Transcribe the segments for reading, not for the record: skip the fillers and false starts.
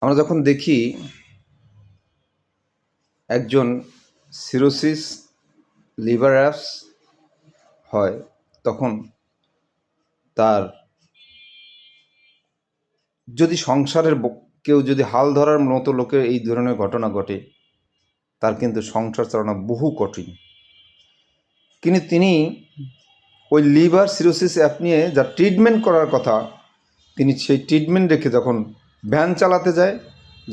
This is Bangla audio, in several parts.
আমরা যখন দেখি একজন সিরোসিস লিভার অ্যাপস হয়, তখন তার যদি সংসারের কেউ যদি হাল ধরার মতো লোকের এই ধরনের ঘটনা ঘটে, তার কিন্তু সংসার চালানো বহু কঠিন। কিন্তু তিনি ওই লিভার সিরোসিস অ্যাপ নিয়ে যা ট্রিটমেন্ট করার কথা, তিনি সেই ট্রিটমেন্ট রেখে যখন ভ্যান চালাতে যায়,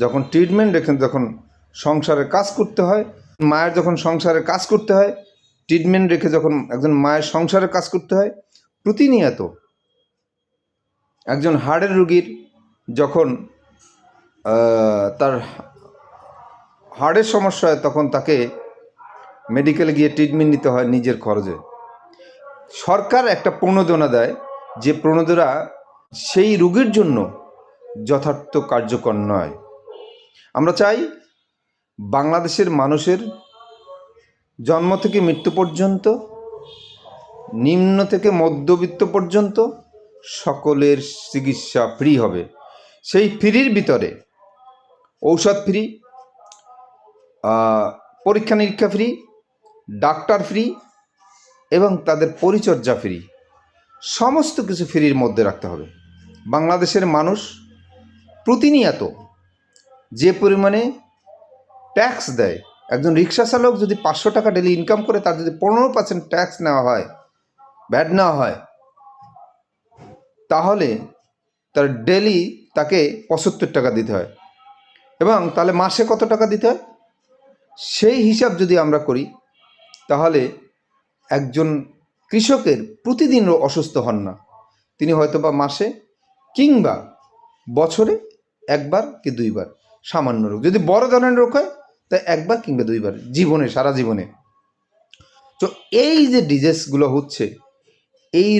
যখন ট্রিটমেন্ট রেখে যখন সংসারের কাজ করতে হয়, মায়ের যখন সংসারের কাজ করতে হয়, ট্রিটমেন্ট রেখে যখন একজন মায়ের সংসারের কাজ করতে হয়, প্রতিনিয়ত একজন হার্টের রোগীর যখন তার হার্টের সমস্যা হয়, তখন তাকে মেডিকেলে গিয়ে ট্রিটমেন্ট নিতে হয় নিজের খরচে। সরকার একটা প্রণোদনা দেয়, যে প্রণোদনা সেই রোগীর জন্য যথার্থ কার্যকর নয়। আমরা চাই বাংলাদেশের মানুষের জন্ম থেকে মৃত্যু পর্যন্ত, নিম্ন থেকে মধ্যবিত্ত পর্যন্ত সকলের চিকিৎসা ফ্রি হবে। সেই ফ্রির ভিতরে ঔষধ ফ্রি, পরীক্ষা নিরীক্ষা ফ্রি, ডাক্তার ফ্রি এবং তাদের পরিচর্যা ফ্রি, সমস্ত কিছু ফ্রির মধ্যে রাখতে হবে। বাংলাদেশের মানুষ প্রতিনিয়ত যে পরিমাণে ট্যাক্স দেয়, একজন রিক্সা চালক যদি 500 টাকা ডেলি ইনকাম করে, তার যদি 15% ট্যাক্স নেওয়া হয়, ভ্যাট নেওয়া হয়, তাহলে তার ডেলি তাকে 75 টাকা দিতে হয়। এবং তাহলে মাসে কত টাকা দিতে হয় সেই হিসাব যদি আমরা করি, তাহলে একজন কৃষকের প্রতিদিন অসুস্থ হন না, তিনি হয়তো বা মাসে কিংবা বছরে একবার কি দুইবার সামান্য রোগ, যদি বড় ধরনের রোগ হয় তাই একবার কিংবা দুইবার জীবনে, সারা জীবনে। তো এই যে ডিজিজগুলো হচ্ছে, এই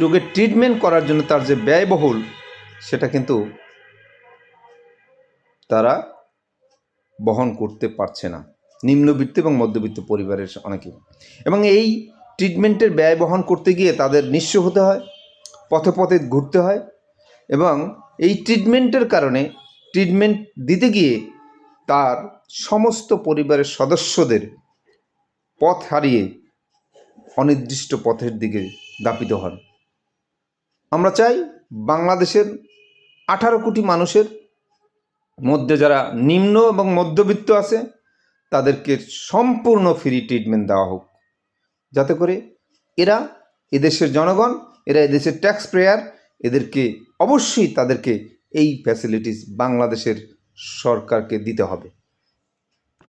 রোগের ট্রিটমেন্ট করার জন্য তার যে ব্যয়বহুল, সেটা কিন্তু তারা বহন করতে পারছে না, নিম্নবিত্ত এবং মধ্যবিত্ত পরিবারের অনেকে। এবং এই ট্রিটমেন্টের ব্যয় বহন করতে গিয়ে তাদের নিঃস্ব হতে হয়, পথে পথে ঘুরতে হয়, এবং এই ট্রিটমেন্টের কারণে ট্রিটমেন্ট দিতে গিয়ে তার সমস্ত পরিবারের সদস্যদের পথ হারিয়ে অনির্দিষ্ট পথের দিকে দাপিত হন। আমরা চাই বাংলাদেশের 18 কোটি মানুষের মধ্যে যারা নিম্ন এবং মধ্যবিত্ত আছে, তাদেরকে সম্পূর্ণ ফ্রি ট্রিটমেন্ট দেওয়া হোক, যাতে করে এদেশের জনগণ, এদেশের ট্যাক্স পেয়ার, এদেরকে অবশ্যই তাদেরকে এই ফ্যাসিলিটিস বাংলাদেশের সরকারকে দিতে হবে।